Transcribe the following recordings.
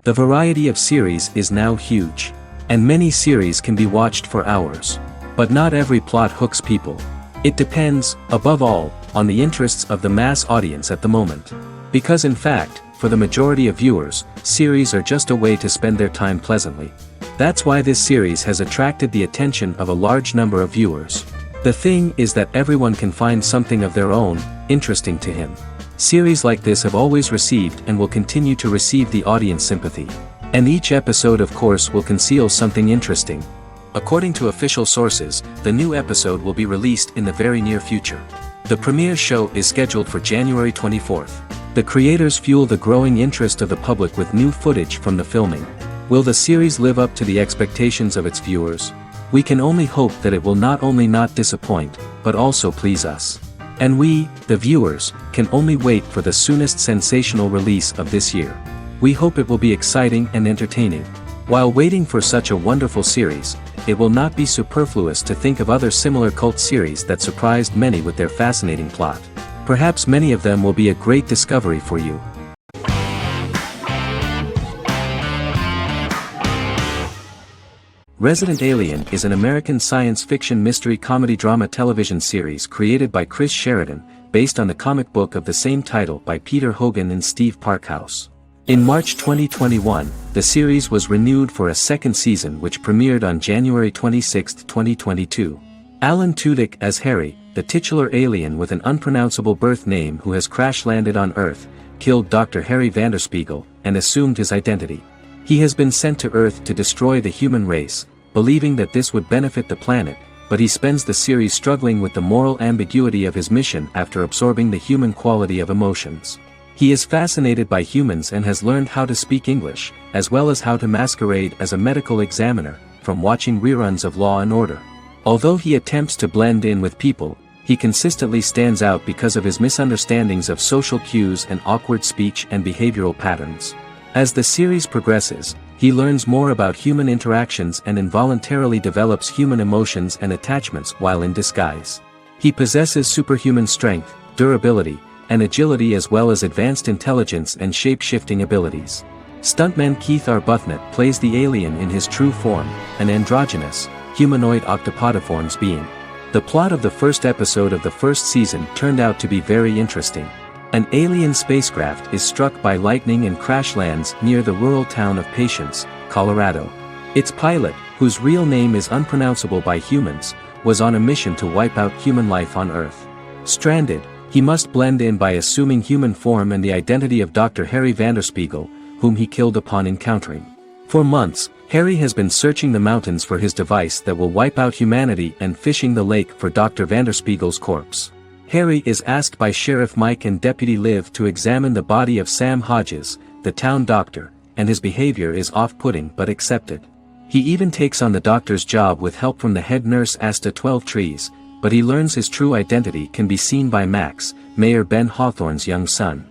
The variety of series is now huge. And many series can be watched for hours. But not every plot hooks people. It depends, above all, on the interests of the mass audience at the moment. Because in fact, for the majority of viewers, series are just a way to spend their time pleasantly. That's why this series has attracted the attention of a large number of viewers. The thing is that everyone can find something of their own, interesting to him. Series like this have always received and will continue to receive the audience sympathy. And each episode of course will conceal something interesting. According to official sources, the new episode will be released in the very near future. The premiere show is scheduled for January 24th. The creators fuel the growing interest of the public with new footage from the filming. Will the series live up to the expectations of its viewers? We can only hope that it will not only not disappoint, but also please us. And we, the viewers, can only wait for the soonest sensational release of this year. We hope it will be exciting and entertaining. While waiting for such a wonderful series, it will not be superfluous to think of other similar cult series that surprised many with their fascinating plot. Perhaps many of them will be a great discovery for you. Resident Alien is an American science fiction mystery comedy drama television series created by Chris Sheridan, based on the comic book of the same title by Peter Hogan and Steve Parkhouse. In March 2021, the series was renewed for a second season which premiered on January 26, 2022. Alan Tudyk as Harry, the titular alien with an unpronounceable birth name who has crash-landed on Earth, killed Dr. Harry Vanderspiegel, and assumed his identity. He has been sent to Earth to destroy the human race, believing that this would benefit the planet, but he spends the series struggling with the moral ambiguity of his mission after absorbing the human quality of emotions. He is fascinated by humans and has learned how to speak English, as well as how to masquerade as a medical examiner, from watching reruns of Law and Order. Although he attempts to blend in with people, he consistently stands out because of his misunderstandings of social cues and awkward speech and behavioral patterns. As the series progresses, he learns more about human interactions and involuntarily develops human emotions and attachments while in disguise. He possesses superhuman strength, durability, and agility as well as advanced intelligence and shape-shifting abilities. Stuntman Keith Arbuthnot plays the alien in his true form, an androgynous, humanoid octopodiforms being. The plot of the first episode of the first season turned out to be very interesting. An alien spacecraft is struck by lightning and crash lands near the rural town of Patience, Colorado. Its pilot, whose real name is unpronounceable by humans, was on a mission to wipe out human life on Earth. Stranded, he must blend in by assuming human form and the identity of Dr. Harry Vanderspiegel, whom he killed upon encountering. For months, Harry has been searching the mountains for his device that will wipe out humanity and fishing the lake for Dr. Vanderspiegel's corpse. Harry is asked by Sheriff Mike and Deputy Liv to examine the body of Sam Hodges, the town doctor, and his behavior is off-putting but accepted. He even takes on the doctor's job with help from the head nurse Asta 12 Trees, but he learns his true identity can be seen by Max, Mayor Ben Hawthorne's young son.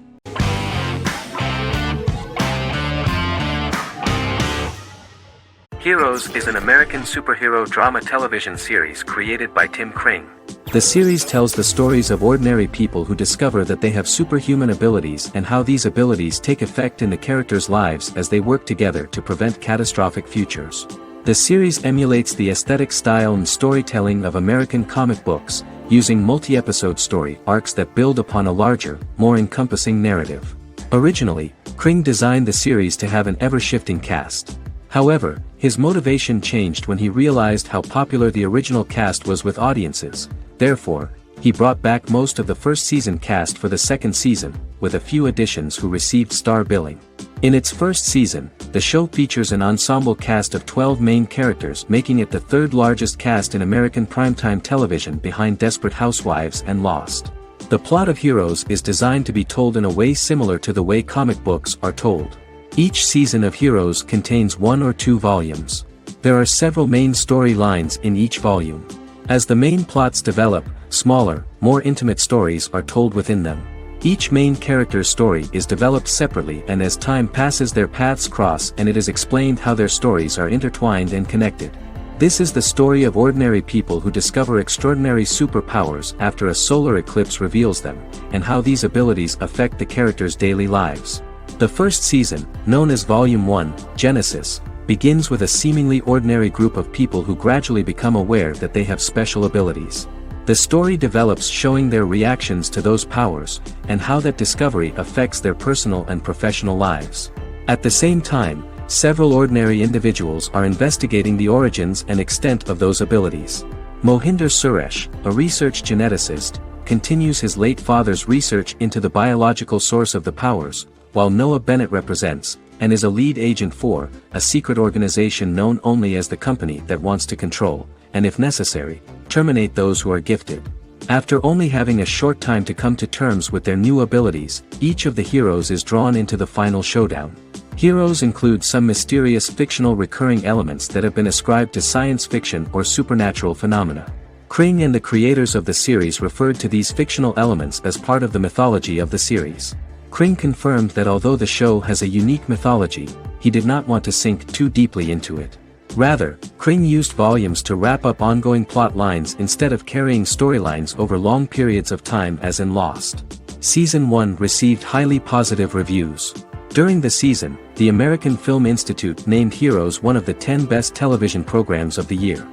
Heroes is an American superhero drama television series created by Tim Kring. The series tells the stories of ordinary people who discover that they have superhuman abilities and how these abilities take effect in the characters' lives as they work together to prevent catastrophic futures. The series emulates the aesthetic style and storytelling of American comic books, using multi-episode story arcs that build upon a larger, more encompassing narrative. Originally, Kring designed the series to have an ever-shifting cast. However, his motivation changed when he realized how popular the original cast was with audiences. Therefore, he brought back most of the first season cast for the second season, with a few additions who received star billing. In its first season, the show features an ensemble cast of 12 main characters, making it the third largest cast in American primetime television behind Desperate Housewives and Lost. The plot of Heroes is designed to be told in a way similar to the way comic books are told. Each season of Heroes contains 1 or 2 volumes. There are several main storylines in each volume. As the main plots develop, smaller, more intimate stories are told within them. Each main character's story is developed separately, and as time passes their paths cross and it is explained how their stories are intertwined and connected. This is the story of ordinary people who discover extraordinary superpowers after a solar eclipse reveals them, and how these abilities affect the characters' daily lives. The first season, known as Volume 1, Genesis, begins with a seemingly ordinary group of people who gradually become aware that they have special abilities. The story develops showing their reactions to those powers, and how that discovery affects their personal and professional lives. At the same time, several ordinary individuals are investigating the origins and extent of those abilities. Mohinder Suresh, a research geneticist, continues his late father's research into the biological source of the powers, while Noah Bennett represents, and is a lead agent for, a secret organization known only as the company that wants to control, and if necessary, terminate those who are gifted. After only having a short time to come to terms with their new abilities, each of the heroes is drawn into the final showdown. Heroes include some mysterious fictional recurring elements that have been ascribed to science fiction or supernatural phenomena. Kring and the creators of the series referred to these fictional elements as part of the mythology of the series. Kring confirmed that although the show has a unique mythology, he did not want to sink too deeply into it. Rather, Kring used volumes to wrap up ongoing plot lines instead of carrying storylines over long periods of time as in Lost. Season 1 received highly positive reviews. During the season, the American Film Institute named Heroes one of the 10 best television programs of the year.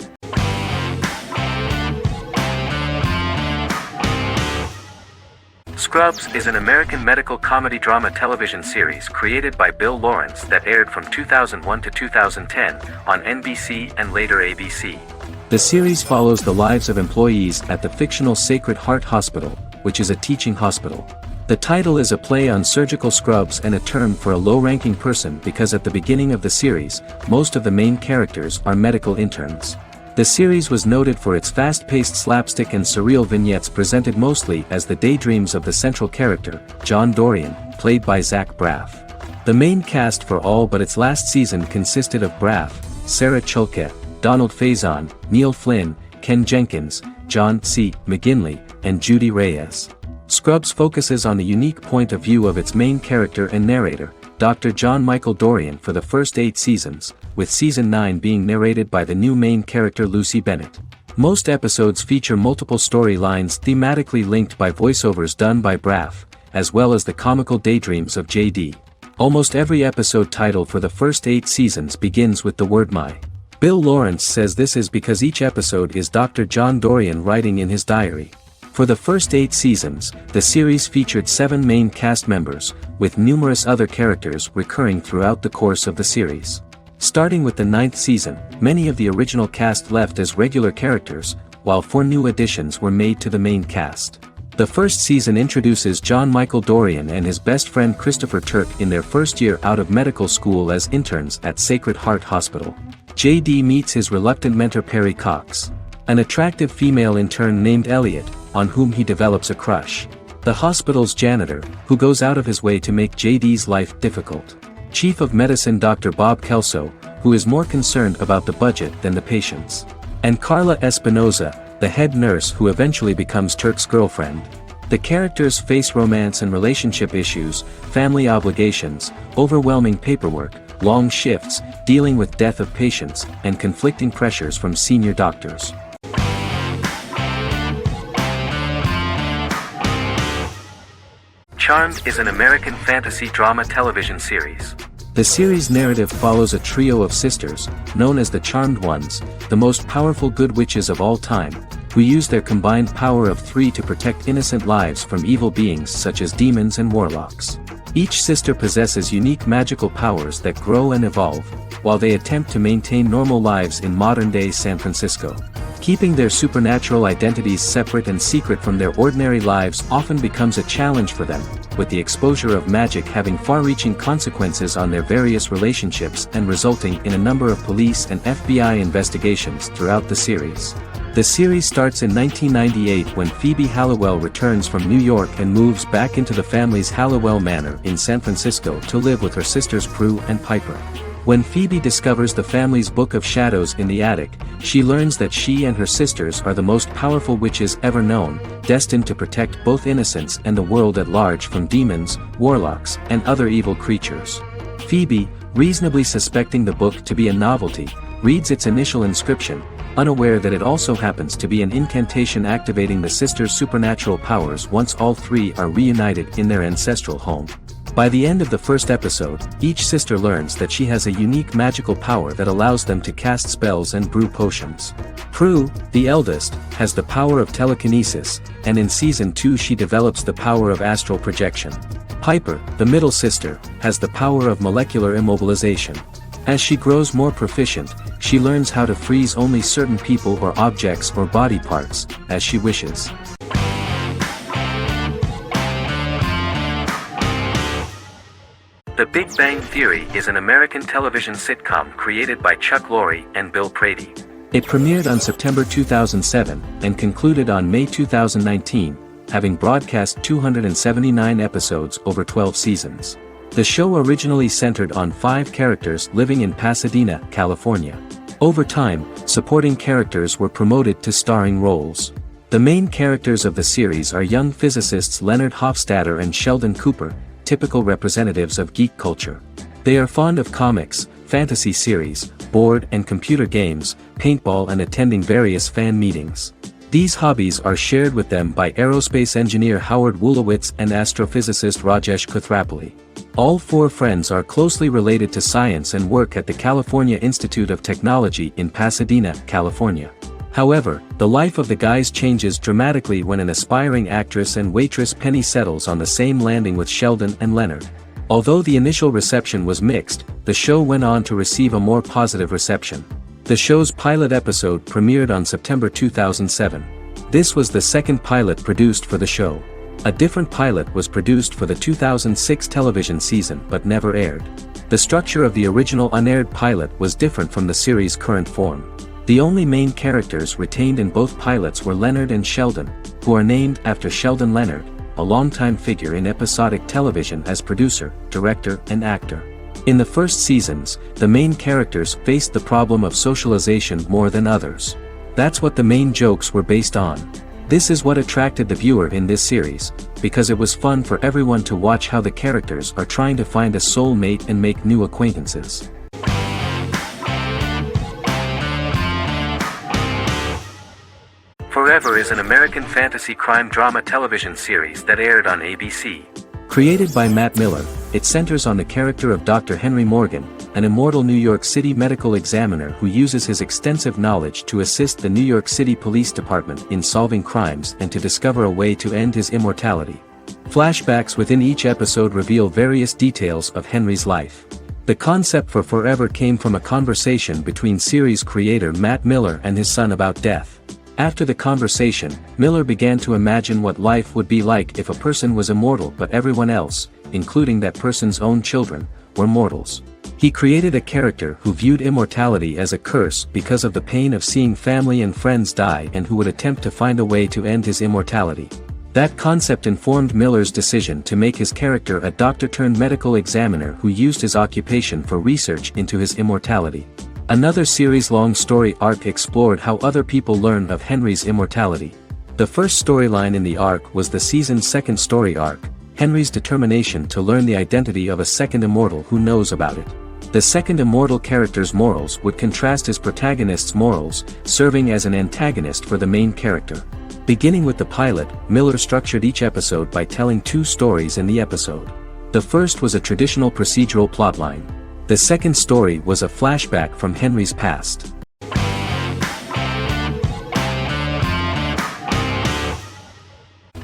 Scrubs is an American medical comedy drama television series created by Bill Lawrence that aired from 2001 to 2010 on NBC and later ABC. The series follows the lives of employees at the fictional Sacred Heart Hospital, which is a teaching hospital. The title is a play on surgical scrubs and a term for a low-ranking person because at the beginning of the series, most of the main characters are medical interns. The series was noted for its fast-paced slapstick and surreal vignettes presented mostly as the daydreams of the central character, John Dorian, played by Zach Braff. The main cast for all but its last season consisted of Braff, Sarah Chulke, Donald Faison, Neil Flynn, Ken Jenkins, John C. McGinley, and Judy Reyes. Scrubs focuses on the unique point of view of its main character and narrator, Dr. John Michael Dorian for the first 8 seasons, with season 9 being narrated by the new main character Lucy Bennett. Most episodes feature multiple storylines thematically linked by voiceovers done by Braff, as well as the comical daydreams of JD. Almost every episode title for the first 8 seasons begins with the word my. Bill Lawrence says this is because each episode is Dr. John Dorian writing in his diary. For the first 8 seasons, the series featured 7 main cast members, with numerous other characters recurring throughout the course of the series. Starting with the 9th season, many of the original cast left as regular characters, while 4 new additions were made to the main cast. The first season introduces John Michael Dorian and his best friend Christopher Turk in their first year out of medical school as interns at Sacred Heart Hospital. JD meets his reluctant mentor Perry Cox, an attractive female intern named Elliot, on whom he develops a crush. The hospital's janitor, who goes out of his way to make JD's life difficult. Chief of Medicine Dr. Bob Kelso, who is more concerned about the budget than the patients. And Carla Espinoza, the head nurse who eventually becomes Turk's girlfriend. The characters face romance and relationship issues, family obligations, overwhelming paperwork, long shifts, dealing with death of patients, and conflicting pressures from senior doctors. Charmed is an American fantasy drama television series. The series' narrative follows a trio of sisters, known as the Charmed Ones, the most powerful good witches of all time, who use their combined power of 3 to protect innocent lives from evil beings such as demons and warlocks. Each sister possesses unique magical powers that grow and evolve, while they attempt to maintain normal lives in modern-day San Francisco. Keeping their supernatural identities separate and secret from their ordinary lives often becomes a challenge for them, with the exposure of magic having far-reaching consequences on their various relationships and resulting in a number of police and FBI investigations throughout the series. The series starts in 1998 when Phoebe Halliwell returns from New York and moves back into the family's Halliwell Manor in San Francisco to live with her sisters Prue and Piper. When Phoebe discovers the family's Book of Shadows in the attic, she learns that she and her sisters are the most powerful witches ever known, destined to protect both innocents and the world at large from demons, warlocks, and other evil creatures. Phoebe, reasonably suspecting the book to be a novelty, reads its initial inscription, unaware that it also happens to be an incantation activating the sisters' supernatural powers once all 3 are reunited in their ancestral home. By the end of the first episode, each sister learns that she has a unique magical power that allows them to cast spells and brew potions. Prue, the eldest, has the power of telekinesis, and in season 2 she develops the power of astral projection. Piper, the middle sister, has the power of molecular immobilization. As she grows more proficient, she learns how to freeze only certain people or objects or body parts, as she wishes. The Big Bang Theory is an American television sitcom created by Chuck Lorre and Bill Prady. It premiered on September 2007 and concluded on May 2019, having broadcast 279 episodes over 12 seasons. The show originally centered on 5 characters living in Pasadena, California. Over time, supporting characters were promoted to starring roles. The main characters of the series are young physicists Leonard Hofstadter and Sheldon Cooper, typical representatives of geek culture. They are fond of comics, fantasy series, board and computer games, paintball and attending various fan meetings. These hobbies are shared with them by aerospace engineer Howard Wolowitz and astrophysicist Rajesh Kuthrapalli. All 4 friends are closely related to science and work at the California Institute of Technology in Pasadena, California. However, the life of the guys changes dramatically when an aspiring actress and waitress Penny settles on the same landing with Sheldon and Leonard. Although the initial reception was mixed, the show went on to receive a more positive reception. The show's pilot episode premiered on September 2007. This was the second pilot produced for the show. A different pilot was produced for the 2006 television season but never aired. The structure of the original unaired pilot was different from the series' current form. The only main characters retained in both pilots were Leonard and Sheldon, who are named after Sheldon Leonard, a longtime figure in episodic television as producer, director, and actor. In the first seasons, the main characters faced the problem of socialization more than others. That's what the main jokes were based on. This is what attracted the viewer in this series, because it was fun for everyone to watch how the characters are trying to find a soul mate and make new acquaintances. Forever is an American fantasy crime drama television series that aired on ABC. Created by Matt Miller, it centers on the character of Dr. Henry Morgan, an immortal New York City medical examiner who uses his extensive knowledge to assist the New York City Police Department in solving crimes and to discover a way to end his immortality. Flashbacks within each episode reveal various details of Henry's life. The concept for Forever came from a conversation between series creator Matt Miller and his son about death. After the conversation, Miller began to imagine what life would be like if a person was immortal but everyone else, including that person's own children, were mortals. He created a character who viewed immortality as a curse because of the pain of seeing family and friends die and who would attempt to find a way to end his immortality. That concept informed Miller's decision to make his character a doctor-turned-medical examiner who used his occupation for research into his immortality. Another series-long story arc explored how other people learned of Henry's immortality. The first storyline in the arc was the season's second story arc, Henry's determination to learn the identity of a second immortal who knows about it. The second immortal character's morals would contrast his protagonist's morals, serving as an antagonist for the main character. Beginning with the pilot, Miller structured each episode by telling 2 stories in the episode. The first was a traditional procedural plotline. The second story was a flashback from Henry's past.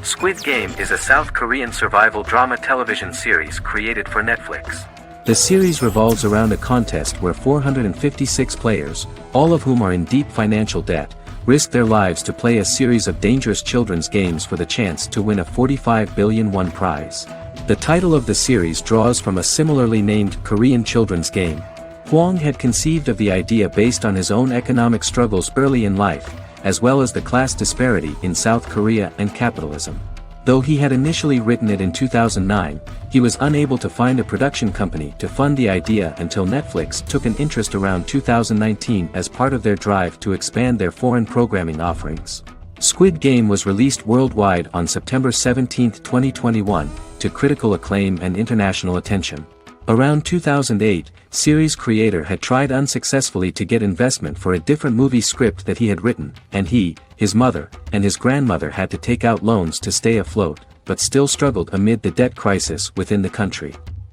Squid Game is a South Korean survival drama television series created for Netflix. The series revolves around a contest where 456 players, all of whom are in deep financial debt, risk their lives to play a series of dangerous children's games for the chance to win a 45 billion won prize. The title of the series draws from a similarly named Korean children's game. Hwang had conceived of the idea based on his own economic struggles early in life, as well as the class disparity in South Korea and capitalism. Though he had initially written it in 2009, he was unable to find a production company to fund the idea until Netflix took an interest around 2019 as part of their drive to expand their foreign programming offerings. Squid Game was released worldwide on September 17, 2021, to critical acclaim and international attention. Around 2008, series creator had tried unsuccessfully to get investment for a different movie script that he had written, and he, his mother, and his grandmother had to take out loans to stay afloat, but still struggled amid the debt crisis within the country.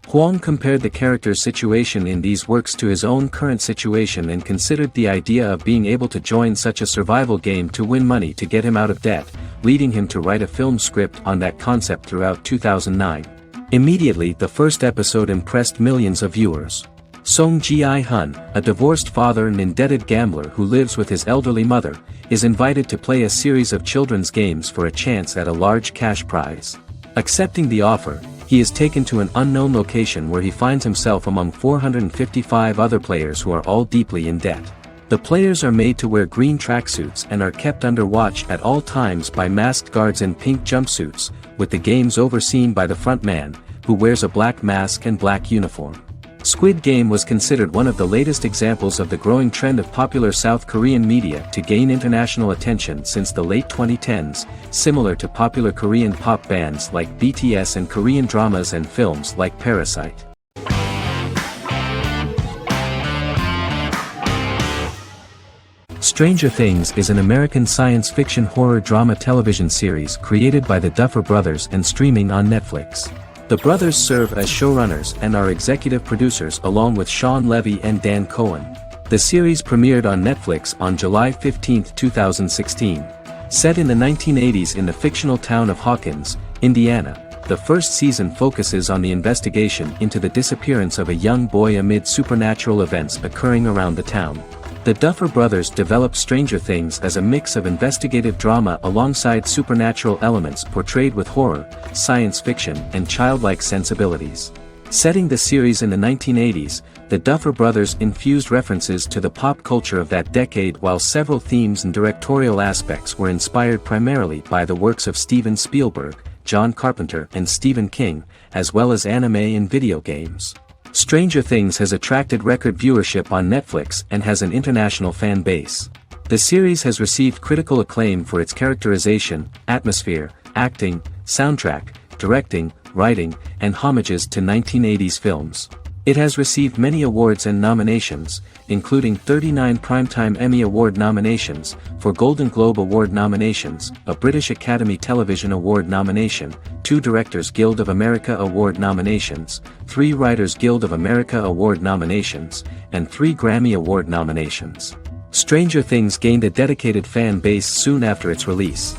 Huang compared the character's situation in these works to his own current situation and considered the idea of being able to join such a survival game to win money to get him out of debt, leading him to write a film script on that concept throughout 2009. Immediately, the first episode impressed millions of viewers. Song Ji-hun, a divorced father and indebted gambler who lives with his elderly mother, is invited to play a series of children's games for a chance at a large cash prize. Accepting the offer, he is taken to an unknown location where he finds himself among 455 other players who are all deeply in debt. The players are made to wear green tracksuits and are kept under watch at all times by masked guards in pink jumpsuits, with the games overseen by the front man, who wears a black mask and black uniform. Squid Game was considered one of the latest examples of the growing trend of popular South Korean media to gain international attention since the late 2010s, similar to popular Korean pop bands like BTS and Korean dramas and films like Parasite. Stranger Things is an American science fiction horror drama television series created by the Duffer Brothers and streaming on Netflix. The brothers serve as showrunners and are executive producers along with Sean Levy and Dan Cohen. The series premiered on Netflix on July 15, 2016. Set in the 1980s in the fictional town of Hawkins, Indiana, the first season focuses on the investigation into the disappearance of a young boy amid supernatural events occurring around the town. The Duffer Brothers developed Stranger Things as a mix of investigative drama alongside supernatural elements portrayed with horror, science fiction, and childlike sensibilities. Setting the series in the 1980s, the Duffer Brothers infused references to the pop culture of that decade, while several themes and directorial aspects were inspired primarily by the works of Steven Spielberg, John Carpenter, and Stephen King, as well as anime and video games. Stranger Things has attracted record viewership on Netflix and has an international fan base. The series has received critical acclaim for its characterization, atmosphere, acting, soundtrack, directing, writing, and homages to 1980s films. It has received many awards and nominations, including 39 Primetime Emmy Award nominations, 4 Golden Globe Award nominations, a British Academy Television Award nomination, 2 Directors Guild of America Award nominations, 3 Writers Guild of America Award nominations, and 3 Grammy Award nominations. Stranger Things gained a dedicated fan base soon after its release.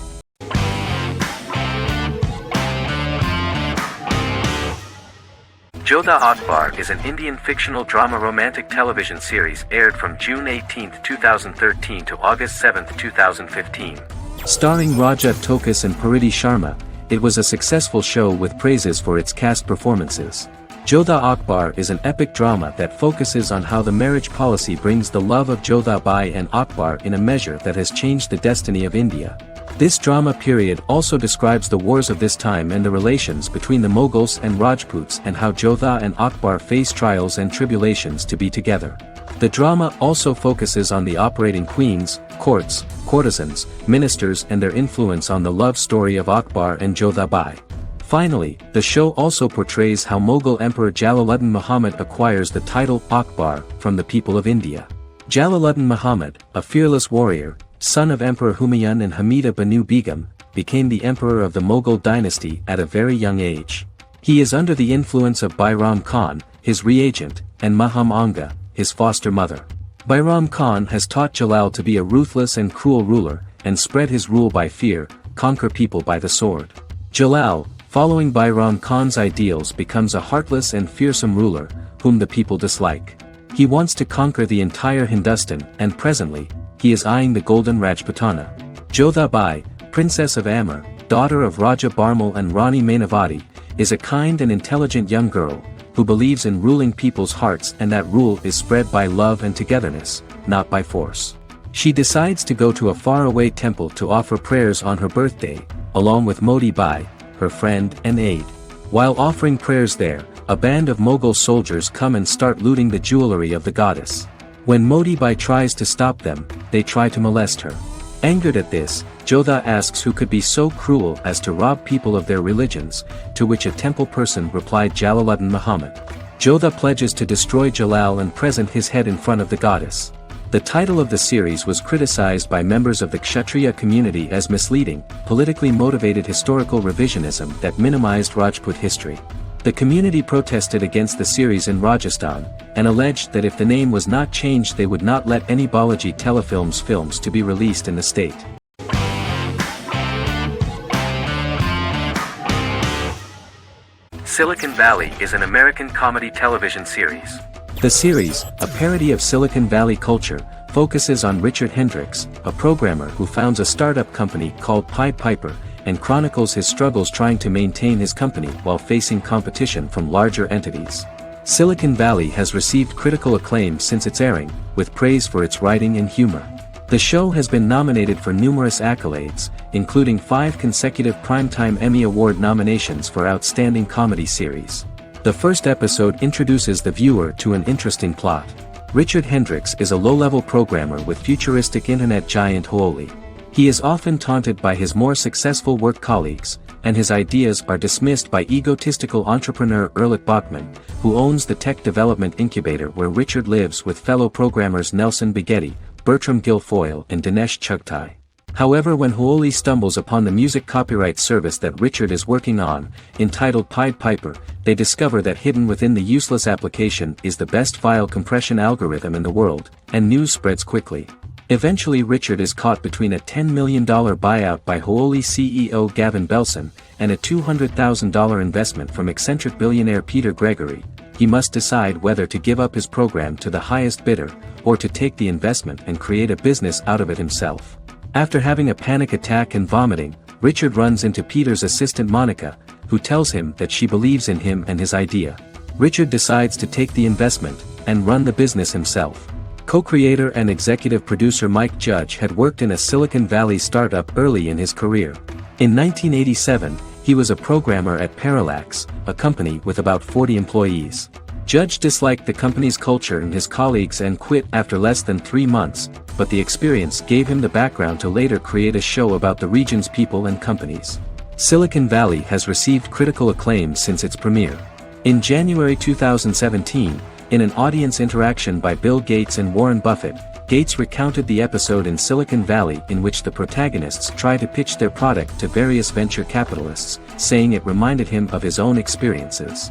Jodha Akbar is an Indian fictional drama romantic television series aired from June 18, 2013 to August 7, 2015. Starring Raja Tokas and Pariti Sharma, it was a successful show with praises for its cast performances. Jodha Akbar is an epic drama that focuses on how the marriage policy brings the love of Jodha Bai and Akbar in a measure that has changed the destiny of India. This drama period also describes the wars of this time and the relations between the Mughals and Rajputs and how Jodha and Akbar face trials and tribulations to be together. The drama also focuses on the operating queens, courts, courtesans, ministers and their influence on the love story of Akbar and Jodha Bai. Finally, the show also portrays how Mughal Emperor Jalaluddin Muhammad acquires the title Akbar from the people of India. Jalaluddin Muhammad, a fearless warrior, son of Emperor Humayun and Hamida Banu Begum, became the emperor of the Mughal dynasty at a very young age. He is under the influence of Bairam Khan, his reagent, and Maham Anga, his foster mother. Bairam Khan has taught Jalal to be a ruthless and cruel ruler, and spread his rule by fear, conquer people by the sword. Jalal, following Bairam Khan's ideals, becomes a heartless and fearsome ruler, whom the people dislike. He wants to conquer the entire Hindustan, and presently, he is eyeing the Golden Rajputana. Jodha Bai, Princess of Amber, daughter of Raja Barmal and Rani Mainavati, is a kind and intelligent young girl, who believes in ruling people's hearts and that rule is spread by love and togetherness, not by force. She decides to go to a faraway temple to offer prayers on her birthday, along with Modi Bai, her friend and aide. While offering prayers there, a band of Mughal soldiers come and start looting the jewelry of the goddess. When Modi Bai tries to stop them, they try to molest her. Angered at this, Jodha asks who could be so cruel as to rob people of their religions, to which a temple person replied Jalaluddin Muhammad. Jodha pledges to destroy Jalal and present his head in front of the goddess. The title of the series was criticized by members of the Kshatriya community as misleading, politically motivated historical revisionism that minimized Rajput history. The community protested against the series in Rajasthan, and alleged that if the name was not changed they would not let any Balaji Telefilms films to be released in the state. Silicon Valley is an American comedy television series. The series, a parody of Silicon Valley culture, focuses on Richard Hendricks, a programmer who founds a startup company called Pied Piper, and chronicles his struggles trying to maintain his company while facing competition from larger entities. Silicon Valley has received critical acclaim since its airing, with praise for its writing and humor. The show has been nominated for numerous accolades, including 5 consecutive Primetime Emmy Award nominations for Outstanding Comedy Series. The first episode introduces the viewer to an interesting plot. Richard Hendricks is a low-level programmer with futuristic internet giant Huoli. He is often taunted by his more successful work colleagues, and his ideas are dismissed by egotistical entrepreneur Erlich Bachman, who owns the tech development incubator where Richard lives with fellow programmers Nelson Bighetti, Bertram Guilfoyle and Dinesh Chugtai. However, when Huoli stumbles upon the music copyright service that Richard is working on, entitled Pied Piper, they discover that hidden within the useless application is the best file compression algorithm in the world, and news spreads quickly. Eventually Richard is caught between a $10 million buyout by Huoli CEO Gavin Belson, and a $200,000 investment from eccentric billionaire Peter Gregory. He must decide whether to give up his program to the highest bidder, or to take the investment and create a business out of it himself. After having a panic attack and vomiting, Richard runs into Peter's assistant Monica, who tells him that she believes in him and his idea. Richard decides to take the investment, and run the business himself. Co-creator and executive producer Mike Judge had worked in a Silicon Valley startup early in his career. In 1987, he was a programmer at Parallax, a company with about 40 employees. Judge disliked the company's culture and his colleagues and quit after less than 3 months, but the experience gave him the background to later create a show about the region's people and companies. Silicon Valley has received critical acclaim since its premiere. In January 2017, in an audience interaction by Bill Gates and Warren Buffett, Gates recounted the episode in Silicon Valley in which the protagonists try to pitch their product to various venture capitalists, saying it reminded him of his own experiences.